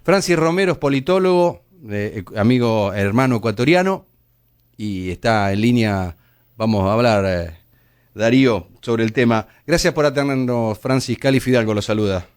Francis Romero es politólogo, amigo, hermano ecuatoriano, y está en línea. Vamos a hablar, Darío, sobre el tema. Gracias por atendernos, Francis. Cali Fidalgo lo saluda.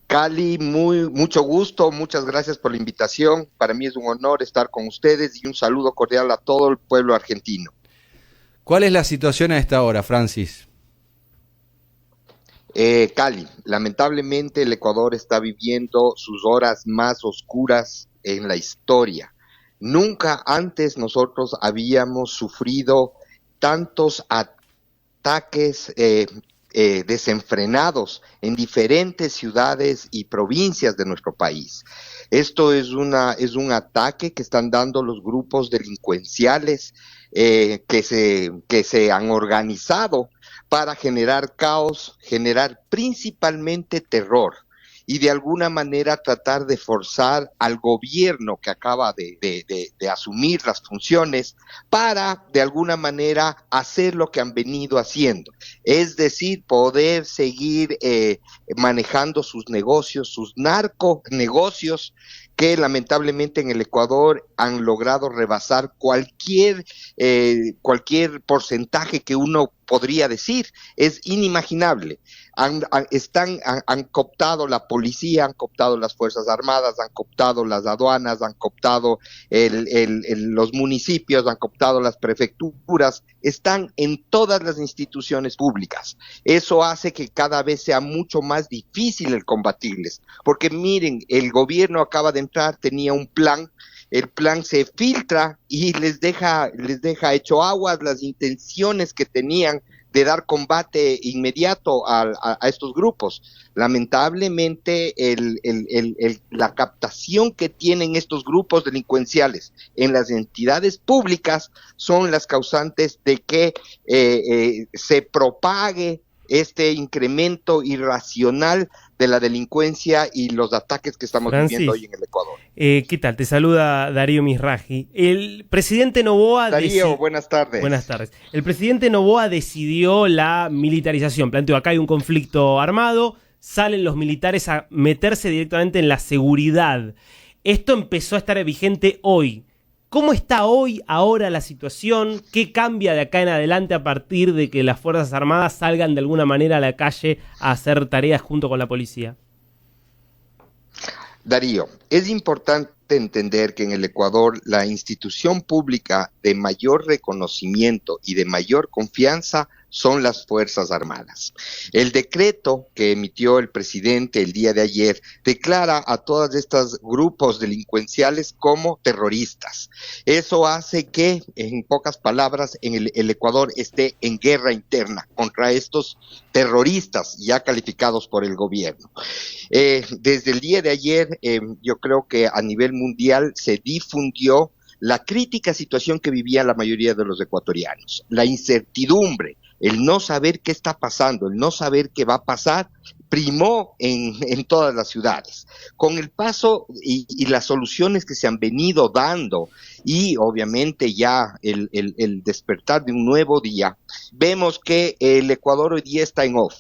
Cali, mucho gusto, muchas gracias por la invitación. Para mí es un honor estar con ustedes y un saludo cordial a todo el pueblo argentino. ¿Cuál es la situación a esta hora, Francis? Cali, lamentablemente el Ecuador está viviendo sus horas más oscuras en la historia. Nunca antes nosotros habíamos sufrido tantos ataques desenfrenados en diferentes ciudades y provincias de nuestro país. Esto es un ataque que están dando los grupos delincuenciales que se han organizado para generar caos, generar principalmente terror y de alguna manera tratar de forzar al gobierno que acaba de asumir las funciones para de alguna manera hacer lo que han venido haciendo, es decir, poder seguir manejando sus negocios, sus narconegocios, que lamentablemente en el Ecuador han logrado rebasar cualquier porcentaje que uno podría decir. Es inimaginable. Han cooptado la policía, han cooptado las Fuerzas Armadas, han cooptado las aduanas, han cooptado los municipios, han cooptado las prefecturas, están en todas las instituciones públicas. Eso hace que cada vez sea mucho más difícil el combatirles, porque miren, el gobierno acaba de entrar, tenía un plan. El plan se filtra y les deja hecho aguas las intenciones que tenían de dar combate inmediato a estos grupos. Lamentablemente, la captación que tienen estos grupos delincuenciales en las entidades públicas son las causantes de que se propague este incremento irracional de la delincuencia y los ataques que estamos viviendo hoy en el Ecuador. ¿Qué tal? Te saluda Darío Misraji. El presidente Noboa... Darío, buenas tardes. Buenas tardes. El presidente Noboa decidió la militarización. Planteó, acá hay un conflicto armado, salen los militares a meterse directamente en la seguridad. Esto empezó a estar vigente hoy. ¿Cómo está hoy, ahora la situación? ¿Qué cambia de acá en adelante a partir de que las Fuerzas Armadas salgan de alguna manera a la calle a hacer tareas junto con la policía? Darío, es importante entender que en el Ecuador la institución pública de mayor reconocimiento y de mayor confianza son las Fuerzas Armadas. El decreto que emitió el presidente el día de ayer declara a todos estos grupos delincuenciales como terroristas. Eso hace que, en pocas palabras, el Ecuador esté en guerra interna contra estos terroristas ya calificados por el gobierno. Desde el día de ayer, yo creo que a nivel mundial se difundió la crítica situación que vivían la mayoría de los ecuatorianos, la incertidumbre, el no saber qué está pasando, el no saber qué va a pasar, primó en todas las ciudades. Con el paso y las soluciones que se han venido dando y obviamente ya el despertar de un nuevo día, vemos que el Ecuador hoy día está en off.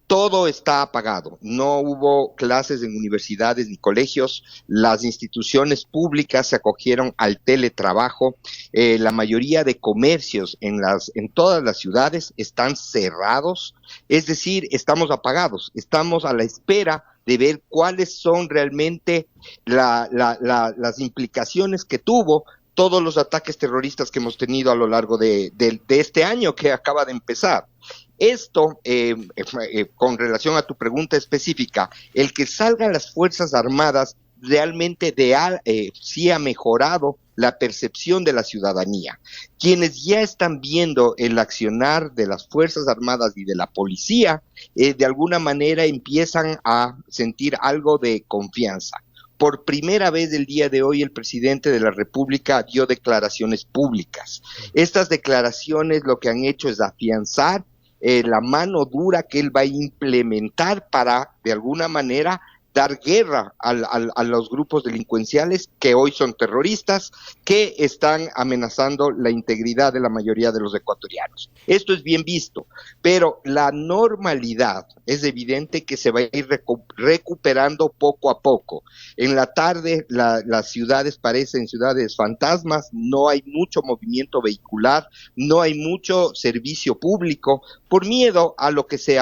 Todo está apagado, no hubo clases en universidades ni colegios, las instituciones públicas se acogieron al teletrabajo, la mayoría de comercios en todas las ciudades están cerrados, es decir, estamos apagados, estamos a la espera de ver cuáles son realmente las implicaciones que tuvo todos los ataques terroristas que hemos tenido a lo largo de este año que acaba de empezar. Esto, con relación a tu pregunta específica, el que salgan las Fuerzas Armadas realmente sí ha mejorado la percepción de la ciudadanía. Quienes ya están viendo el accionar de las Fuerzas Armadas y de la policía, de alguna manera empiezan a sentir algo de confianza. Por primera vez el día de hoy el presidente de la República dio declaraciones públicas. Estas declaraciones lo que han hecho es afianzar la mano dura que él va a implementar para, de alguna manera, dar guerra a los grupos delincuenciales que hoy son terroristas, que están amenazando la integridad de la mayoría de los ecuatorianos. Esto es bien visto, pero la normalidad es evidente que se va a ir recuperando poco a poco. En la tarde las ciudades parecen ciudades fantasmas, no hay mucho movimiento vehicular, no hay mucho servicio público, por miedo a lo que se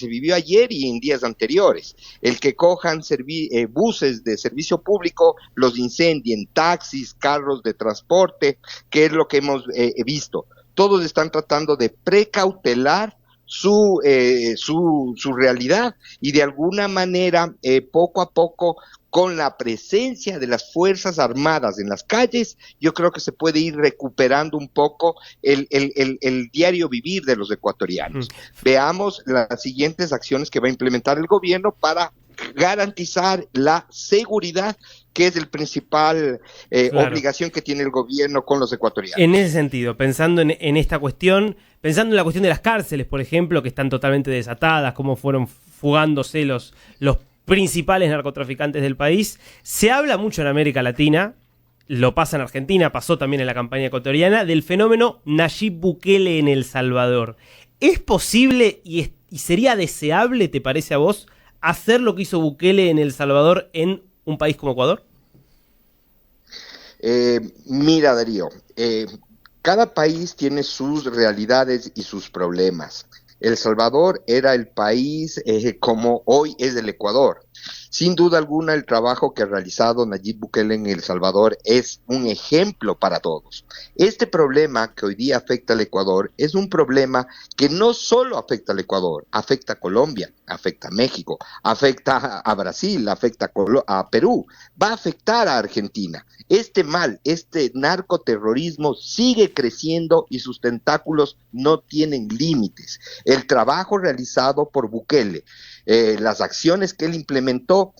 vivió ayer y en días anteriores. El que cojan buses de servicio público, los incendien, taxis, carros de transporte, que es lo que hemos visto. Todos están tratando de precautelar su realidad y de alguna manera poco a poco, con la presencia de las Fuerzas Armadas en las calles, yo creo que se puede ir recuperando un poco el diario vivir de los ecuatorianos. Veamos las siguientes acciones que va a implementar el gobierno para garantizar la seguridad, que es el principal obligación que tiene el gobierno con los ecuatorianos. En ese sentido, pensando en esta cuestión, pensando en la cuestión de las cárceles, por ejemplo, que están totalmente desatadas, cómo fueron fugándose los principales narcotraficantes del país, se habla mucho en América Latina, lo pasa en Argentina, pasó también en la campaña ecuatoriana, del fenómeno Nayib Bukele en El Salvador. ¿Es posible y sería deseable, te parece a vos, hacer lo que hizo Bukele en El Salvador en un país como Ecuador? Mira, Darío, cada país tiene sus realidades y sus problemas. El Salvador era el país como hoy es el Ecuador. Sin duda alguna, el trabajo que ha realizado Nayib Bukele en El Salvador es un ejemplo para todos. Este problema que hoy día afecta al Ecuador es un problema que no solo afecta al Ecuador, afecta a Colombia, afecta a México, afecta a Brasil, afecta a Perú, va a afectar a Argentina. Este mal, este narcoterrorismo sigue creciendo y sus tentáculos no tienen límites. El trabajo realizado por Bukele, las acciones que él implementó,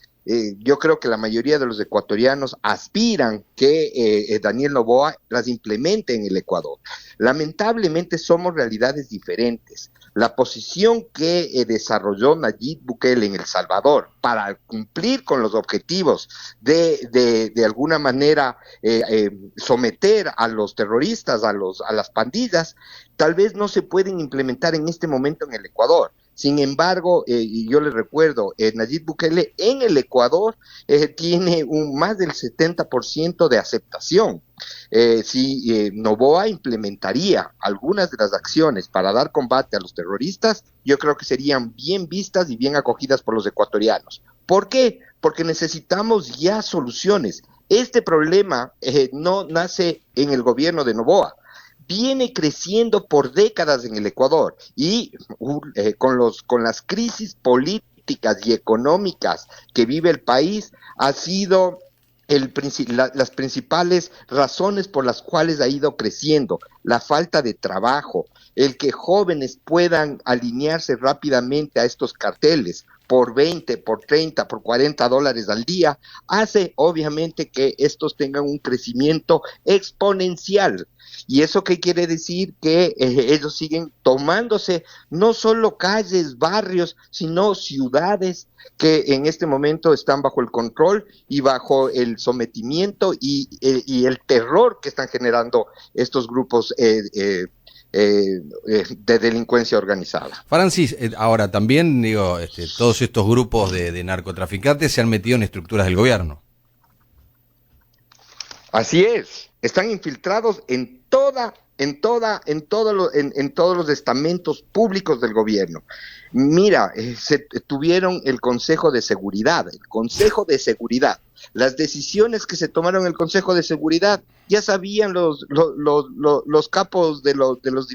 yo creo que la mayoría de los ecuatorianos aspiran que Daniel Noboa las implemente en el Ecuador. Lamentablemente somos realidades diferentes. La posición que desarrolló Nayib Bukele en El Salvador para cumplir con los objetivos de alguna manera someter a los terroristas, a las pandillas, tal vez no se pueden implementar en este momento en el Ecuador. Sin embargo, y yo les recuerdo, Nayib Bukele en el Ecuador tiene más del 70% de aceptación. Si Noboa implementaría algunas de las acciones para dar combate a los terroristas, yo creo que serían bien vistas y bien acogidas por los ecuatorianos. ¿Por qué? Porque necesitamos ya soluciones. Este problema no nace en el gobierno de Noboa. Viene creciendo por décadas en el Ecuador y con las crisis políticas y económicas que vive el país, ha sido las principales razones por las cuales ha ido creciendo: la falta de trabajo, el que jóvenes puedan alinearse rápidamente a estos carteles por 20, por 30, por 40 dólares al día, hace obviamente que estos tengan un crecimiento exponencial. ¿Y eso qué quiere decir? Que ellos siguen tomándose no solo calles, barrios, sino ciudades que en este momento están bajo el control y bajo el sometimiento y el terror que están generando estos grupos de delincuencia organizada. Francis, ahora también digo, todos estos grupos de narcotraficantes se han metido en estructuras del gobierno. Así es, están infiltrados en todos los estamentos públicos del gobierno. Mira, tuvieron el Consejo de Seguridad, las decisiones que se tomaron en el Consejo de Seguridad, ya sabían los capos de las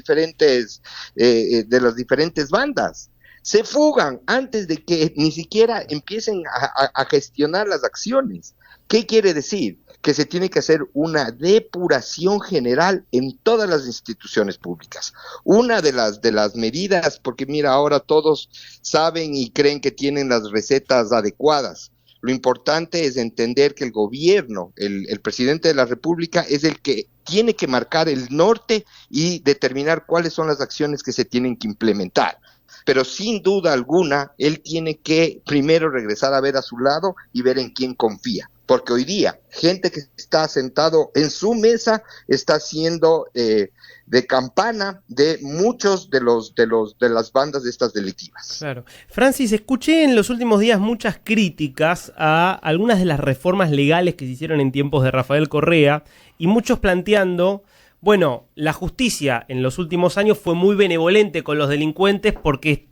diferentes bandas. Se fugan antes de que ni siquiera empiecen a gestionar las acciones. ¿Qué quiere decir? Que se tiene que hacer una depuración general en todas las instituciones públicas. Una de las medidas, porque mira, ahora todos saben y creen que tienen las recetas adecuadas. Lo importante es entender que el gobierno, el presidente de la República, es el que tiene que marcar el norte y determinar cuáles son las acciones que se tienen que implementar. pero sin duda alguna él tiene que primero regresar a ver a su lado y ver en quién confía. Porque hoy día, gente que está sentado en su mesa está siendo de campana de muchos de las bandas de estas delictivas. Claro. Francis, escuché en los últimos días muchas críticas a algunas de las reformas legales que se hicieron en tiempos de Rafael Correa, y muchos planteando, bueno, la justicia en los últimos años fue muy benevolente con los delincuentes porque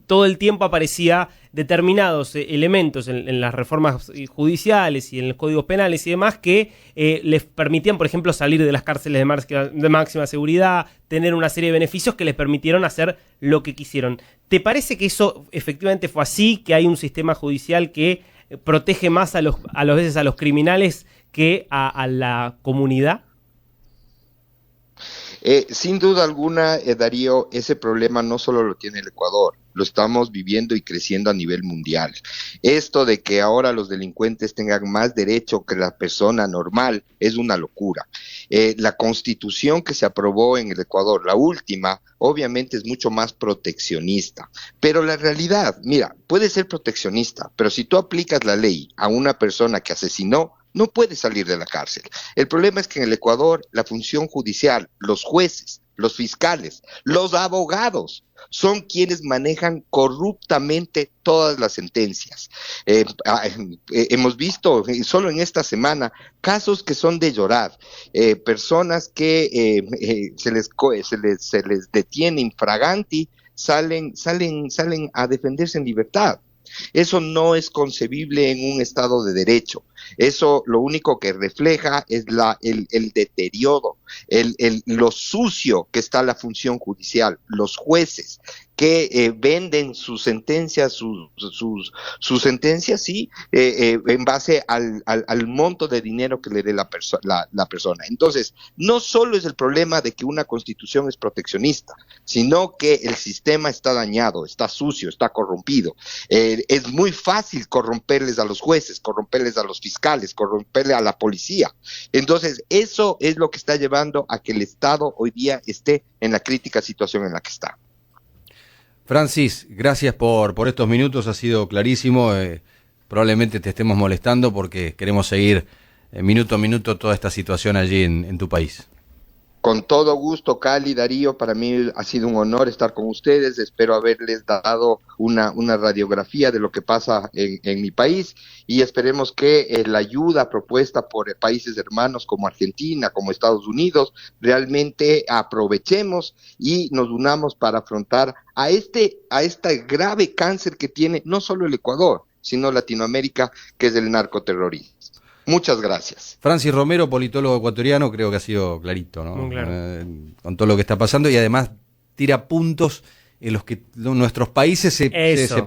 todo el tiempo aparecía determinados elementos en las reformas judiciales y en los códigos penales y demás que les permitían, por ejemplo, salir de las cárceles de máxima seguridad, tener una serie de beneficios que les permitieron hacer lo que quisieron. ¿Te parece que eso efectivamente fue así, que hay un sistema judicial que protege más a veces a los criminales que a la comunidad? Sin duda alguna, Darío, ese problema no solo lo tiene el Ecuador, lo estamos viviendo y creciendo a nivel mundial. Esto de que ahora los delincuentes tengan más derecho que la persona normal es una locura. La constitución que se aprobó en el Ecuador, la última, obviamente es mucho más proteccionista, pero la realidad, mira, puede ser proteccionista, pero si tú aplicas la ley a una persona que asesinó, no puede salir de la cárcel. El problema es que en el Ecuador la función judicial, los jueces, los fiscales, los abogados son quienes manejan corruptamente todas las sentencias. Hemos visto solo en esta semana casos que son de llorar, personas que se les detiene infraganti, salen a defenderse en libertad. Eso no es concebible en un Estado de Derecho. Eso lo único que refleja es el deterioro, lo sucio que está la función judicial, los jueces que venden sus sentencias, sus sentencias, sí, en base al monto de dinero que le dé la persona. Entonces, no solo es el problema de que una constitución es proteccionista, sino que el sistema está dañado, está sucio, está corrompido. Es muy fácil corromperles a los jueces, corromperles a los fiscales, corromperle a la policía. Entonces, eso es lo que está llevando a que el Estado hoy día esté en la crítica situación en la que está. Francis, gracias por estos minutos, ha sido clarísimo. Probablemente te estemos molestando porque queremos seguir minuto a minuto toda esta situación allí en tu país. Con todo gusto, Cali, Darío, para mí ha sido un honor estar con ustedes. Espero haberles dado una radiografía de lo que pasa en mi país y esperemos que la ayuda propuesta por países hermanos como Argentina, como Estados Unidos, realmente aprovechemos y nos unamos para afrontar a este grave cáncer que tiene no solo el Ecuador, sino Latinoamérica, que es el narcoterrorismo. Muchas gracias. Francis Romero, politólogo ecuatoriano, creo que ha sido clarito, ¿no? Muy claro. Con todo lo que está pasando y además tira puntos en los que nuestros países se parecen.